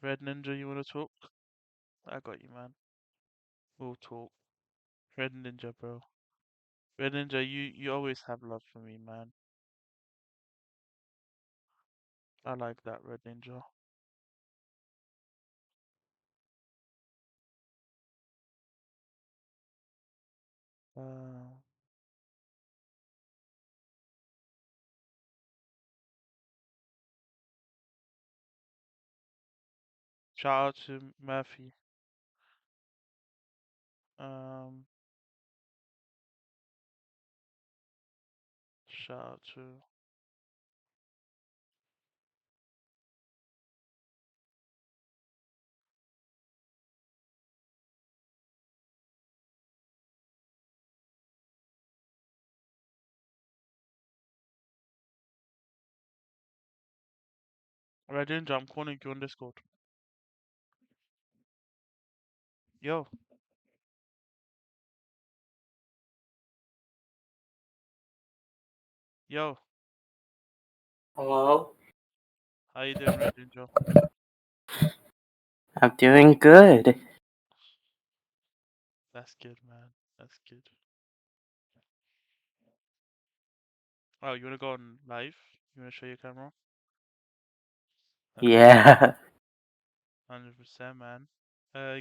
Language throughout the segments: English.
Red Ninja, you wanna talk? I got you, man. We'll talk. Red Ninja, bro. Red Ninja, you always have love for me, man. I like that, Red Ninja. Uh, Shout out to Murphy. Um, Shout out to Red Ninja. I'm calling you on Discord. Yo, yo, Hello? how you doing, Red Ninja? I'm doing good. That's good, man. That's good. Oh, you wanna go on live? You wanna show your camera? Okay, Yeah. 100%, man.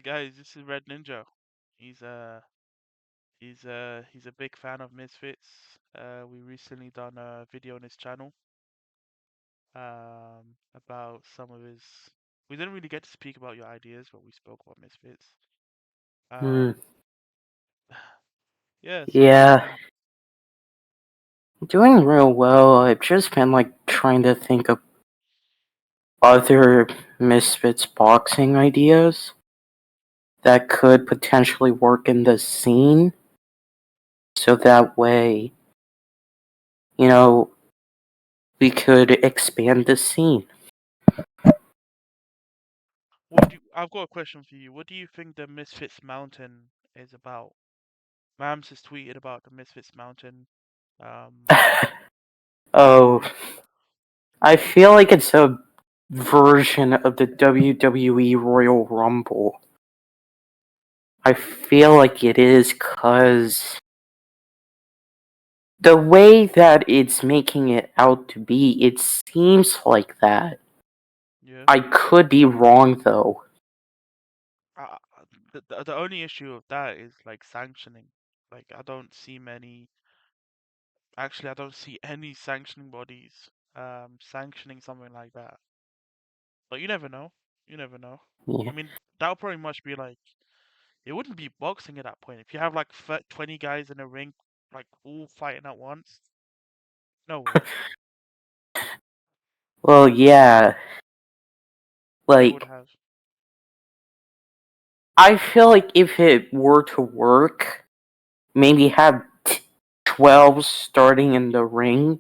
Guys, this is Red Ninja. He's uh he's a big fan of Misfits. We recently done a video on his channel about some of his. We didn't really get to speak about your ideas, but we spoke about Misfits. Hmm. Um, yeah. So how you Yeah. doing? Doing real well. I've just been trying to think of other Misfits boxing ideas that could potentially work in the scene. So that way, you know, we could expand the scene. I've got a question for you. What do you think the Misfits Mountain is about? Mams has tweeted about the Misfits Mountain. Um, Oh, I feel like it's a version of the WWE Royal Rumble. I feel like it is because the way that it's making it out to be, it seems like that. yeah. I could be wrong though. Uh, the only issue of that is like sanctioning. Like I don't see many. Actually, I don't see any sanctioning bodies sanctioning something like that. But you never know. You never know. Yeah. I mean, that would probably much be like it wouldn't be boxing at that point. If you have like 20 guys in a ring, like all fighting at once, no way. Well, yeah. They would Like, have. I feel like if it were to work, maybe have 12 starting in the ring,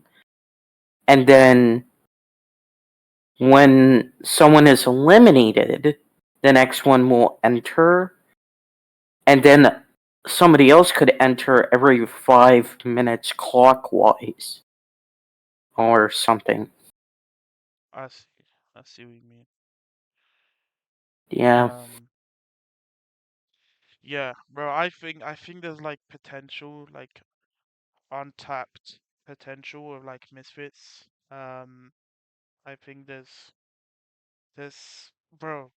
and then when someone is eliminated, the next one will enter, and then somebody else could enter every 5 minutes clockwise or something. I see. I see what you mean. Yeah. Um, yeah, bro. I think there's like potential, like untapped potential of like Misfits. I think there's bro.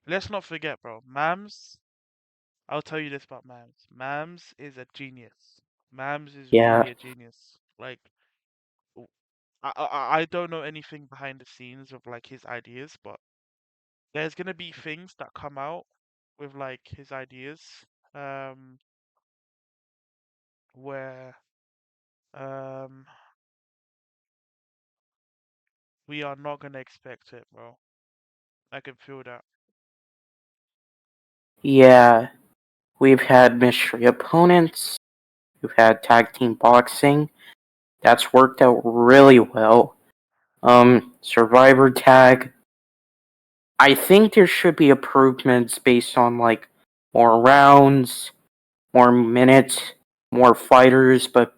Let's not forget, bro. Mams. I'll tell you this about Mams. Mams is a genius. Mams is Yeah. really a genius. Like w- I don't know anything behind the scenes of like his ideas, but there's gonna be things that come out with like his ideas, um, where um we are not gonna expect it, bro. I can feel that. Yeah. We've had mystery opponents. We've had tag team boxing. That's worked out really well. Survivor tag. I think there should be improvements based on more rounds, more minutes, more fighters, but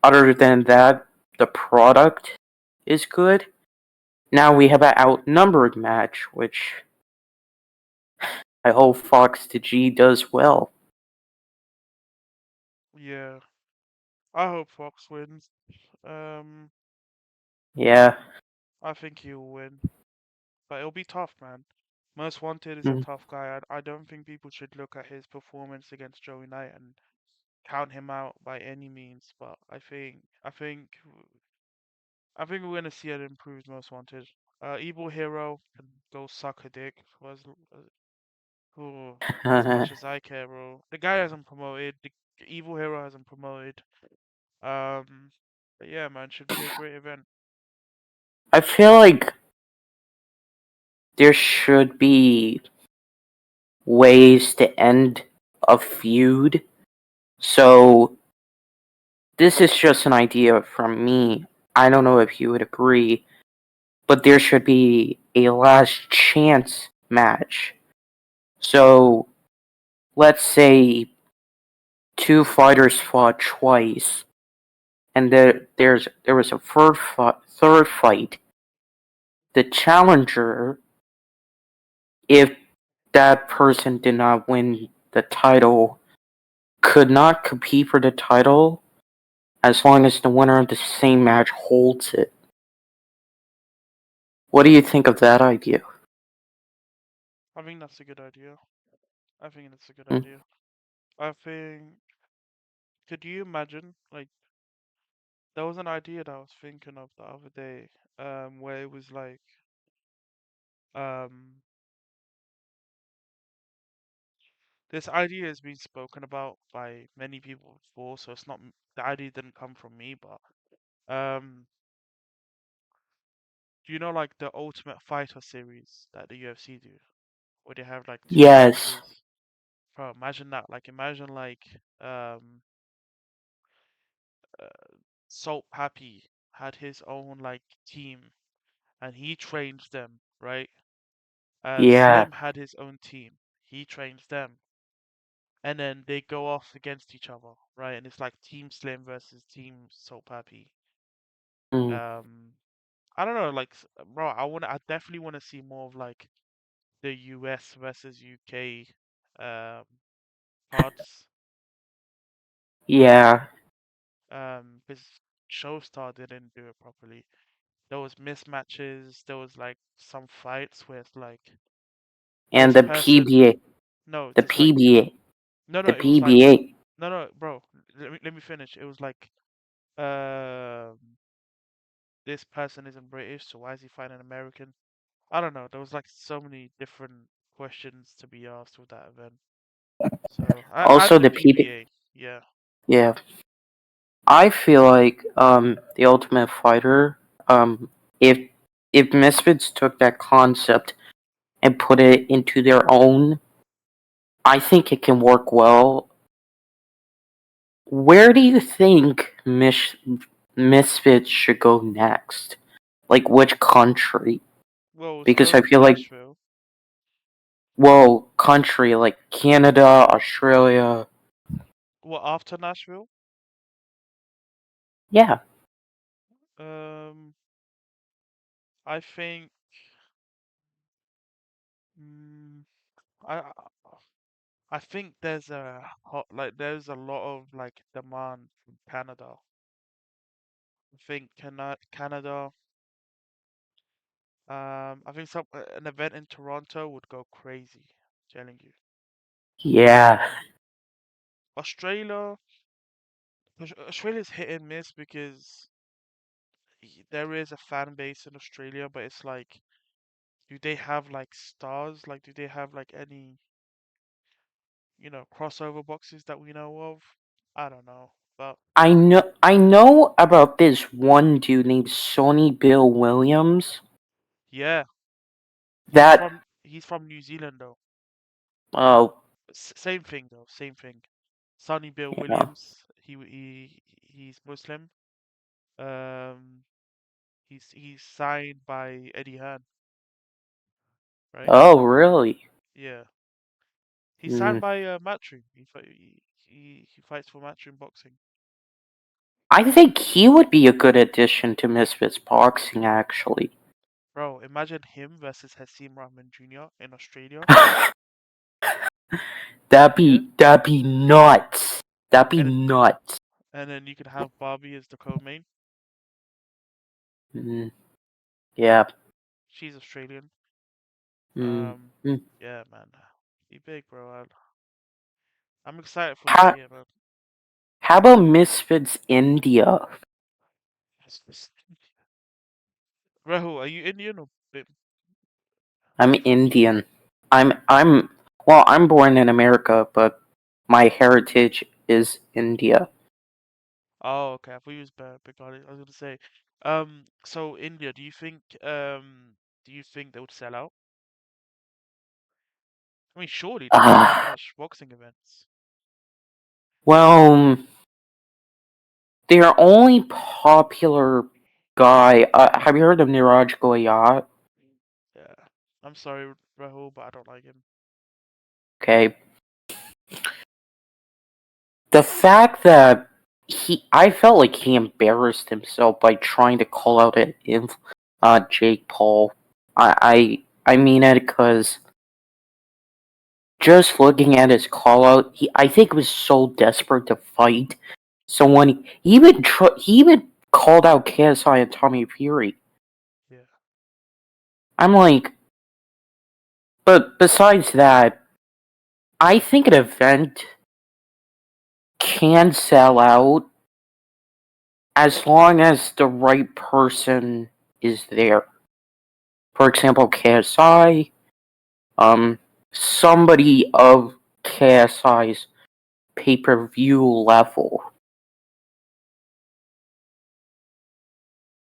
other than that, the product is good. Now we have an outnumbered match, which I hope Fox to G does well. Yeah, I hope Fox wins. Um, Yeah. I think he'll win, but it'll be tough, man. Most Wanted is a Mm. tough guy. I don't think people should look at his performance against Joey Knight and count him out by any means. But I think we're gonna see an improved Most Wanted. Evil Hero can go suck a dick for as much as I care, bro. The guy hasn't promoted. The Evil Hero hasn't promoted. Um, but yeah, man, should be a great event. I feel like there should be ways to end a feud. So this is just an idea from me. I don't know if you would agree, but there should be a last chance match. So let's say two fighters fought twice, and there was a third fight. The challenger, if that person did not win the title, could not compete for the title as long as the winner of the same match holds it. What do you think of that idea? I think that's a good idea. I think that's a good Hmm? idea. I think, could you imagine, like, there was an idea that I was thinking of the other day, where it was like, um, this idea has been spoken about by many people before, so it's not, the idea didn't come from me, but, do you know, like, the Ultimate Fighter series that the UFC do, where they have, like, two Yes. matches? Bro, imagine that. Like, imagine, like, Salt Pappy had his own, like, team, and he trains them, right? Yeah. Slim had his own team. He trains them. And then they go off against each other, right? And it's like Team Slim versus Team Salt Pappy. Mm. Um, I don't know, like, bro, I definitely want to see more of like the US versus UK um cards. Yeah. Because Showstar didn't do it properly. There was mismatches. There was like some fights where it's like And this the person. PBA. No, The it's like PBA. no, no. The It was like PBA. no, bro. Let me finish. It was like um, this person isn't British, so why is he fighting an American? I don't know. There was like so many different questions to be asked with that event. So Also and the the PBA. PBA, yeah. Yeah. I feel like the Ultimate Fighter, if Misfits took that concept and put it into their own, I think it can work well. Where do you think Misfits should go next? Like which country? Well, it's Because I going to feel like, Nashville. well, country like Canada, Australia. Well, after Nashville, Yeah. um, I think, mm, I I think there's a lot of like demand from Canada. I think Canada. I think an event in Toronto would go crazy. Telling you. Yeah. Australia, Australia's hit and miss because there is a fan base in Australia, but it's like, do they have like stars? Like, do they have like any, crossover boxes that we know of? I don't know, but I know about this one dude named Sonny Bill Williams. yeah, he's That from he's from New Zealand though. uh Same thing though, same thing. Sonny Bill you know. Williams, he's Muslim. Um, he's signed by Eddie Hearn, right? Oh really? Yeah, he's signed Mm. by Matchroom. He fights for Matchroom Boxing. I think he would be a good addition to Misfits Boxing actually. bro, imagine him versus Hasim Rahman Jr. in Australia. Yeah, that'd be nuts. That'd be and nuts. then you could have Barbie as the co-main. Mm, yeah. She's Australian. Mm, Um, mm. yeah, man, be big, bro. I'm excited for this How, year, man. how about Misfits India? Rahul, are you Indian or bit? I'm Indian. I'm well, I'm born in America, but my heritage is India. Oh, okay. I thought you was Bengali. I was gonna say, so India, do you think they would sell out? I mean, surely they have that Uh, much boxing events. well, their only popular guy. Have you heard of Niraj Goyat? Yeah. I'm sorry, Rahul, but I don't like him. Okay, the fact that I felt like he embarrassed himself by trying to call out Jake Paul. I mean it because just looking at his call out, I think was so desperate to fight someone. He even called out KSI and Tommy Fury. Yeah. I'm like, but besides that, I think an event can sell out as long as the right person is there. For example, KSI, um, somebody of KSI's pay per view level.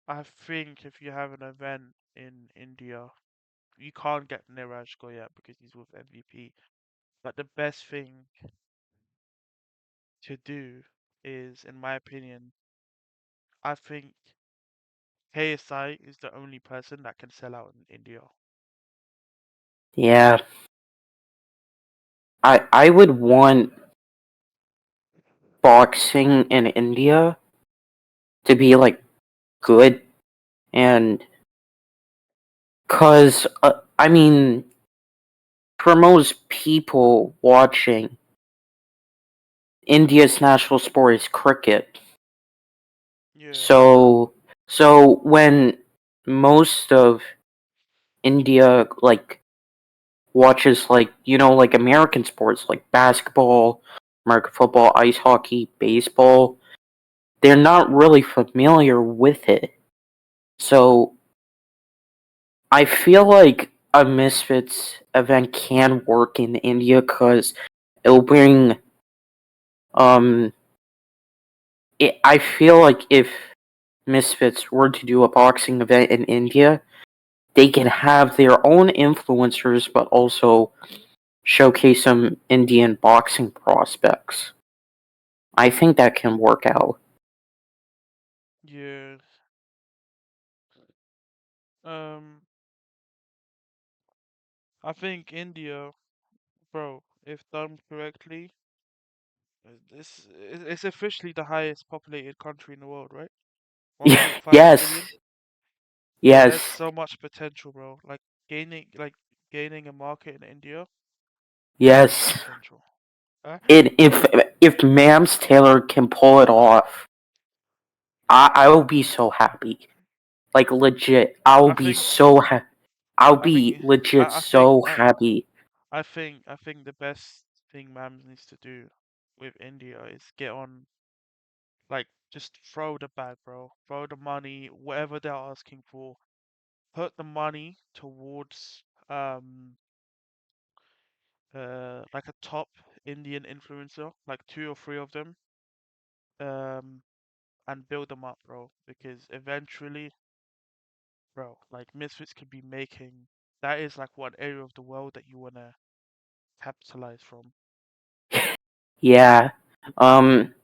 I think if you have an event in India, you can't get Niraj Goyat because he's with MVP. But the best thing to do is, in my opinion, I think KSI is the only person that can sell out in India. Yeah, I would want boxing in India to be like good and cause I mean for most people watching India's national sport is cricket. Yeah. So when most of India like watches like like American sports like basketball, American football, ice hockey, baseball, they're not really familiar with it. So I feel like a Misfits event can work in India because it'll bring um. I feel like if Misfits were to do a boxing event in India, they can have their own influencers, but also showcase some Indian boxing prospects. I think that can work out. Yeah. Um, I think India, bro, if done correctly, it's officially the highest populated country in the world, right? 1.5 billion. Yes, Bro, there's yes, so much potential, bro. Gaining a market in India, so much yes. potential. Huh? If Mams Taylor can pull it off, I will be so happy. Like legit, I will I be think, so I'll I think, be legit I think, so happy. I think the best thing Mams needs to do with India is get on, like, just throw the bag, bro. Throw the money, whatever they're asking for. Put the money towards like a top Indian influencer, like two or three of them, um, and build them up, bro. Because eventually, bro, like Misfits could be making that is like one area of the world that you wanna capitalize from. Yeah. Um,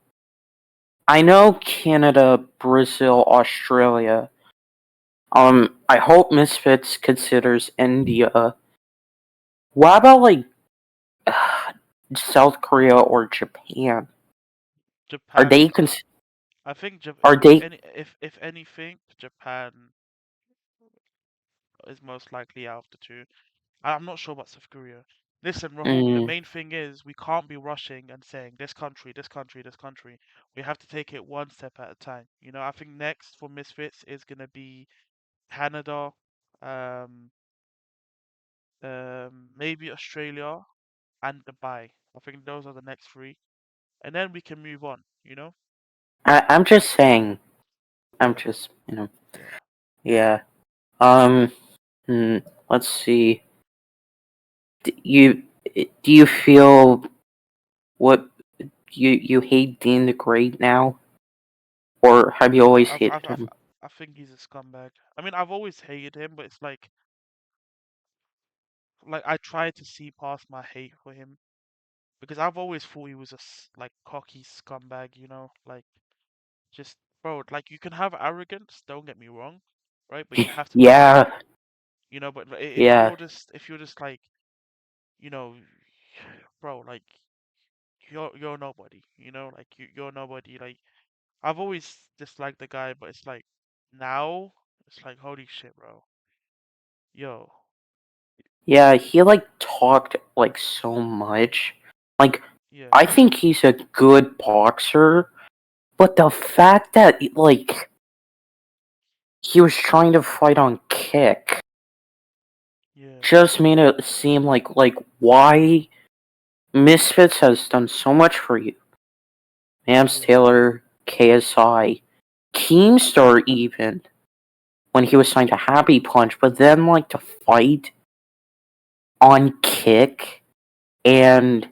I know Canada, Brazil, Australia. I hope Misfits considers India. What about like South Korea or Japan? Are Japan they is, cons- I think, are they if anything, Japan is most likely out of the two. I'm not sure about South Korea. Listen, Rahul, the Mm, main thing is we can't be rushing and saying this country, this country, this country. We have to take it one step at a time. I think next for Misfits is gonna be Canada, um, maybe Australia and Dubai. I think those are the next three, and then we can move on. I'm just saying. I'm Yeah, just, yeah. Um, hmm, let's see. You do you feel what you hate Dean the Great now, or have you always hated him? I think he's a scumbag. I mean, I've always hated him, but it's like I try to see past my hate for him because I've always thought he was like cocky scumbag. Like just bro, like you can have arrogance. Don't get me wrong, right? But you have to be Yeah, humble. But if yeah, you're just like you know, bro, like you're nobody. Like you're nobody. Like I've always disliked the guy, but it's like now it's like holy shit, bro. Yo, yeah. He like talked like so much. Like, yeah, I think he's a good boxer, but the fact that like he was trying to fight on kick yeah, just made it seem like why Misfits has done so much for you. Mams yeah, Taylor, KSI, Keemstar even when he was signed to Happy Punch, but then like to fight on kick and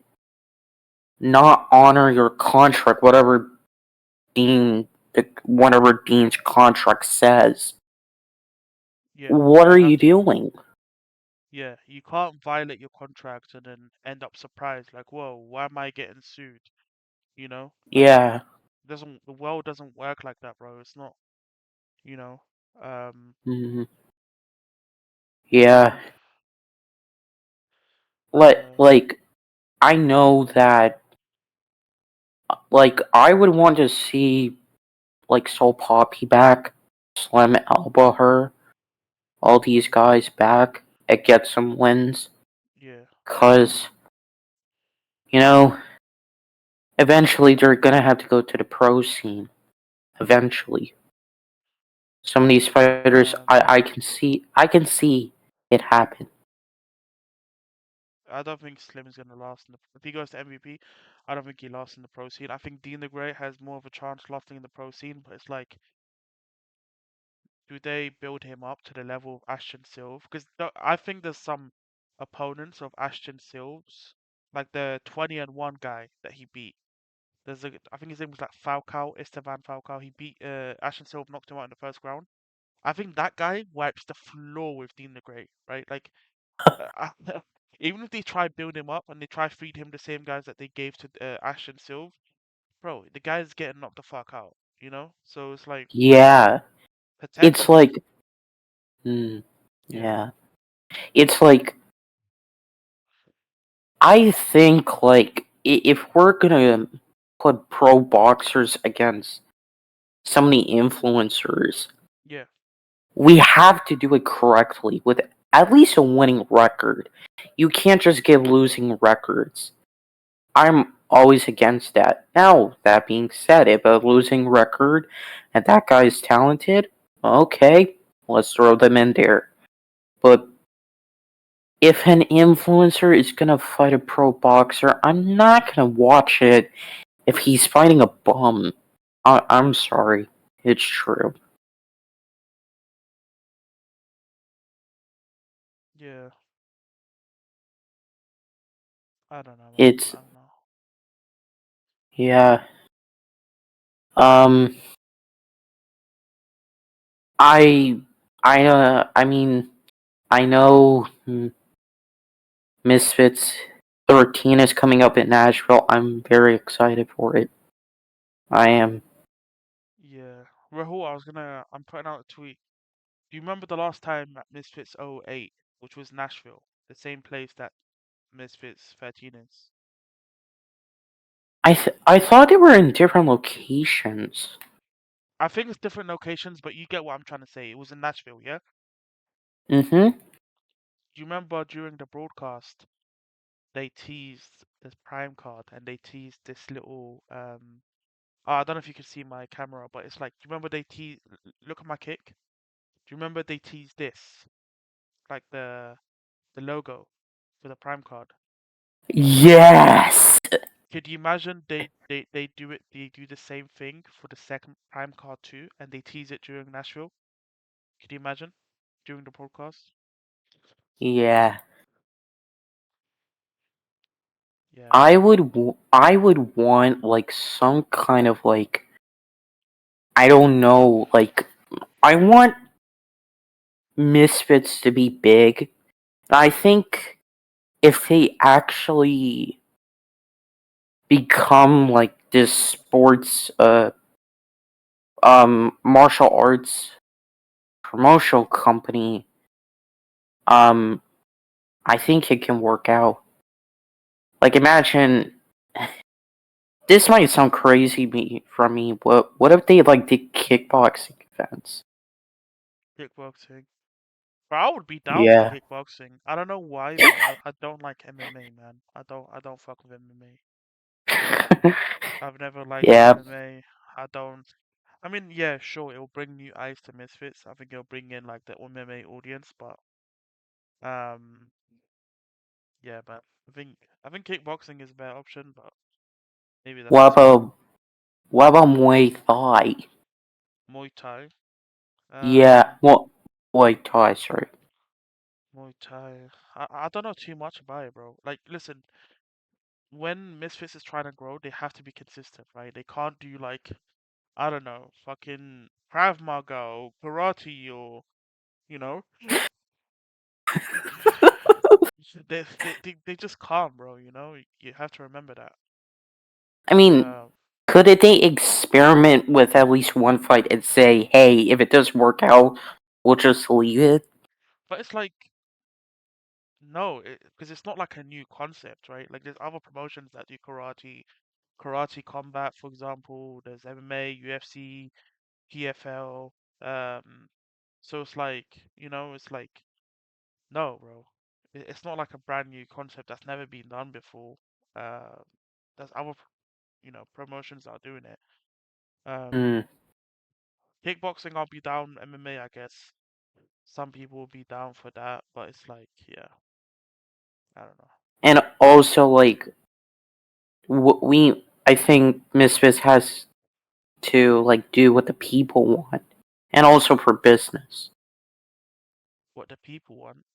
not honor your contract, whatever Dean's contract says. yeah. What are And I you think doing? yeah, you can't violate your contract and then end up surprised, like, whoa, why am I getting sued? Like Yeah, the world doesn't work like that, bro. It's not, you know. Um, mm, yeah. uh, Like I know that I would want to see like Soul Poppy back, Slim Elbow her, all these guys back and get some wins. yeah, Cause, you know, eventually they're gonna have to go to the pro scene. Eventually. Some of these fighters I can see it happen. I don't think Slim is gonna last if he goes to MVP. I don't think he lasts in the pro scene. I think Dean the Great has more of a chance lasting in the pro scene, but it's like, do they build him up to the level of Ashton Silve? Because I think there's some opponents of Ashton Silve's, like the 20-1 guy that he beat. I think his name was like Falcao, Esteban Falcao. He beat Ashton Silve, knocked him out in the first round. I think that guy wipes the floor with Dean the Great, right? Like, even if they try build him up and they try feed him the same guys that they gave to Ashton Silve, bro, the guy's getting knocked the fuck out. So it's like Yeah. It's potentially, like mm, yeah, yeah. It's like I think if we're gonna put pro boxers against so many influencers, yeah, we have to do it correctly with at least a winning record. You can't just give losing records. I'm always against that. Now, that being said, if a losing record and that guy's talented, okay, let's throw them in there. But if an influencer is gonna fight a pro boxer, I'm not gonna watch it if he's fighting a bum. I'm sorry. It's true. yeah. I don't know, man. It's, I don't know. yeah. Um, I, I mean, I know Misfits 13 is coming up in Nashville. I'm very excited for it. I am. Yeah, Rahul, I'm putting out a tweet. Do you remember the last time at Misfits '08, which was Nashville, the same place that Misfits 13 is? I thought they were in different locations. I think it's different locations, but you get what I'm trying to say. It was in Nashville, yeah? Mm-hmm. Do you remember during the broadcast they teased this Prime card and they teased this little oh, I don't know if you can see my camera, but it's like, do you remember they teased? Look at my kick. Do you remember they teased this, like the logo for the Prime card? Yes. Could you imagine they do the same thing for the second Prime card too, and they tease it during Nashville? Could you imagine during the broadcast? Yeah. Yeah, man. I would want like some kind of like I don't know like I want Misfits to be big. I think if they actually become like this sports martial arts promotional company, um I think it can work out. Like imagine this might sound crazy from me. What if they like did kickboxing events? Kickboxing. But I would be down for Yeah. kickboxing. I don't know why, but I don't like MMA, man. I don't fuck with MMA. I've never liked Yeah. MMA. I don't. I mean, yeah, sure, it'll bring new eyes to Misfits. I think it'll bring in like the MMA audience, but um, yeah, but I think kickboxing is a better option, but maybe that's What just me. about what about Muay Thai? Muay Thai. Yeah. Um, What Muay Thai? Sorry. Muay Thai. I don't know too much about it, bro. Like, listen, when Misfits is trying to grow, they have to be consistent, right? They can't do like, I don't know, fucking Krav Maga or karate or you know, they just can't, bro. You have to remember that. I mean, Um, couldn't they experiment with at least one fight and say, "Hey, if it does work out, we'll just leave it"? but it's like no, because it's not like a new concept, right? Like there's other promotions that do karate combat, for example. There's MMA, UFC, PFL. Um, so it's like, it's like no, bro. It's not like a brand new concept that's never been done before. Uh, there's other, promotions that are doing it. Um, Hmm. kickboxing, I'll be down. MMA, I guess. Some people will be down for that, but it's like, yeah, I don't know. And also, like, I think Misfits has to like do what the people want, and also for business. What the people want.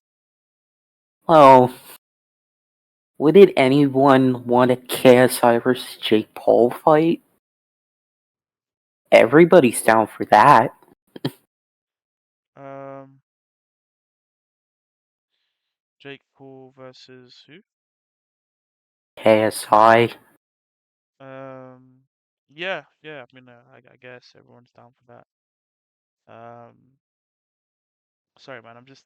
Well, would it anyone want a KSI versus Jake Paul fight? Everybody's down for that. Um, Jake Paul versus who? KSI. Yeah, yeah. I mean, I guess everyone's down for that. Sorry, man. I'm just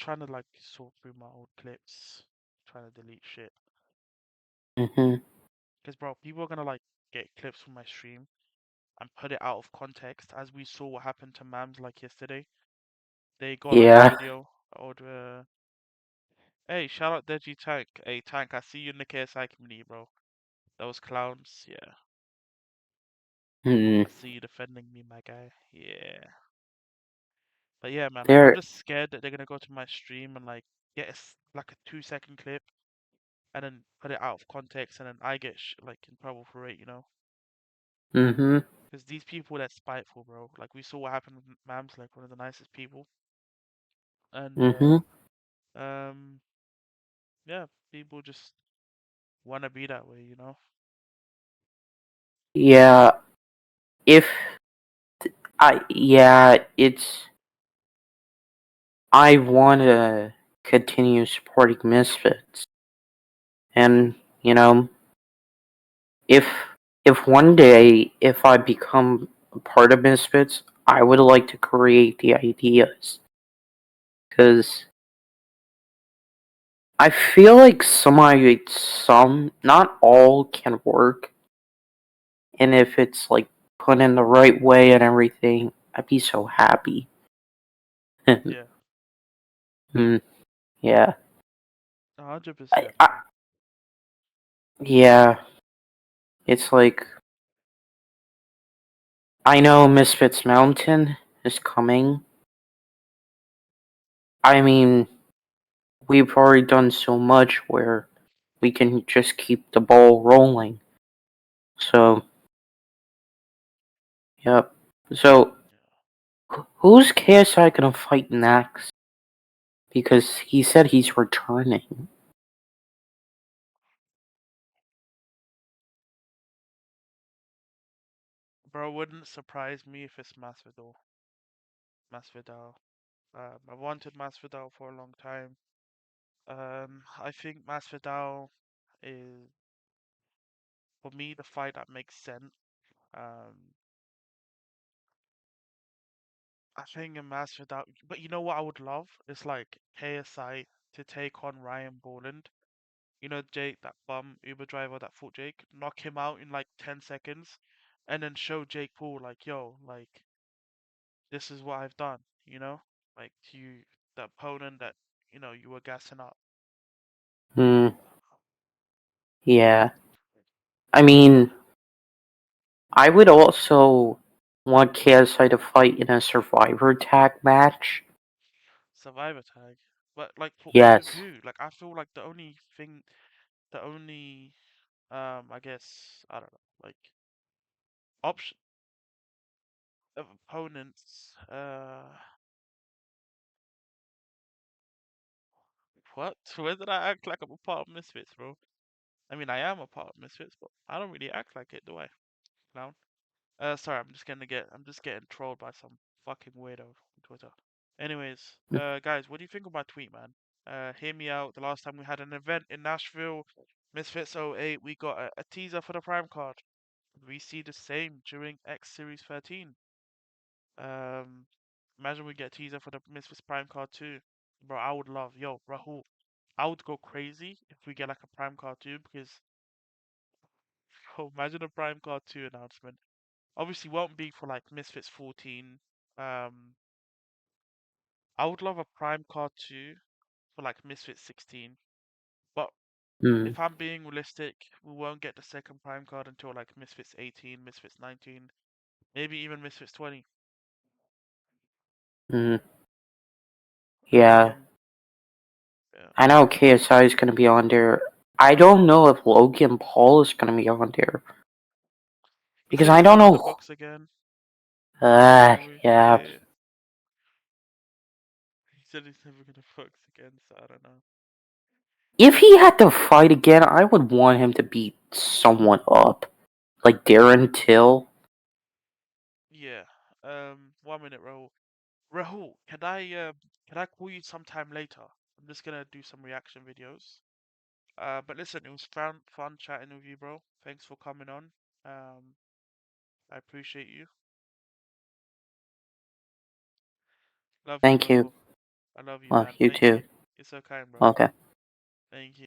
trying to like sort through my old clips, trying to delete shit. Hmm. Because, bro, people are gonna like get clips from my stream and put it out of context, as we saw what happened to Mams like yesterday. They got like a Yeah. video or hey, shout out Deji Tank. Hey, Tank, I see you in the KSI community, bro. Those clowns, yeah. Hmm. I see you defending me, my guy. Yeah. But yeah, man, I'm There. just scared that they're gonna go to my stream and like get like a 2 second clip and then put it out of context and then I get like in trouble for it. Hmm. Because these people they're spiteful, bro. Like we saw what happened with Mams, like one of the nicest people, and Hmm. um, yeah, people just wanna be that way. Yeah. If yeah, it's I want to continue supporting Misfits, and you know, if if one day if I become a part of Misfits, I would like to create the ideas because I feel like some, not all, can work, and if it's like put in the right way and everything, I'd be so happy. Yeah. Mm, yeah. 100%, I, man. yeah. It's like I know Misfits Mountain is coming. I mean, we've already done so much where we can just keep the ball rolling. So, yep. So, who's KSI gonna fight next? Because he said he's returning. Bro, wouldn't surprise me if it's Masvidal. Masvidal. I wanted Masvidal for a long time. I think Masvidal is, for me, the fight that makes sense. Um, I think a Masvidal, but you know what I would love? It's like KSI to take on Ryan Borland. You know Jake, that bum Uber driver that fought Jake, knock him out in like 10 seconds, and then show Jake Paul like, yo, like this is what I've done, you know? Like to you, the opponent that, you were gassing up. Hmm. Yeah. I mean, I would also want KSI to fight in a Survivor tag match. Survivor tag. But like with Yes. who? Like I feel like the only I guess I don't know, like option of opponents what? Where did I act like I'm a part of Misfits, bro? I mean I am a part of Misfits, but I don't really act like it, do I? Clown. Sorry, I'm just getting trolled by some fucking weirdo on Twitter. Anyways, guys, what do you think of my tweet, man? Hear me out. The last time we had an event in Nashville, Misfits '08, we got a teaser for the Prime card. We see the same during X Series 13. Um, Imagine we get a teaser for the Misfits Prime card too. Bro, I would love, yo, Rahul, I would go crazy if we get like a Prime card too, because, oh, imagine a Prime card 2 announcement. Obviously won't be for like Misfits 14. Um, I would love a Prime card too for like Misfits 16. But Hmm. if I'm being realistic, we won't get the second Prime card until like Misfits 18, Misfits 19, maybe even Misfits 20. Hmm. Yeah. Um, yeah. I know KSI is gonna be on there. I don't know if Logan Paul is gonna be on there He because said I he's don't never gonna know. box again. So Yeah. yeah, he said he's never gonna box again. So I don't know. If he had to fight again, I would want him to beat someone up, like Darren Till. Yeah. 1 minute, Rahul. Rahul, can I call you sometime later? I'm just gonna do some reaction videos. But listen, it was fun chatting with you, bro. Thanks for coming on. Um, I appreciate you. Love you, Thank you. Rahul. I love you, Well, man. you Thank too. you. You're so kind, bro. Okay. Thank you.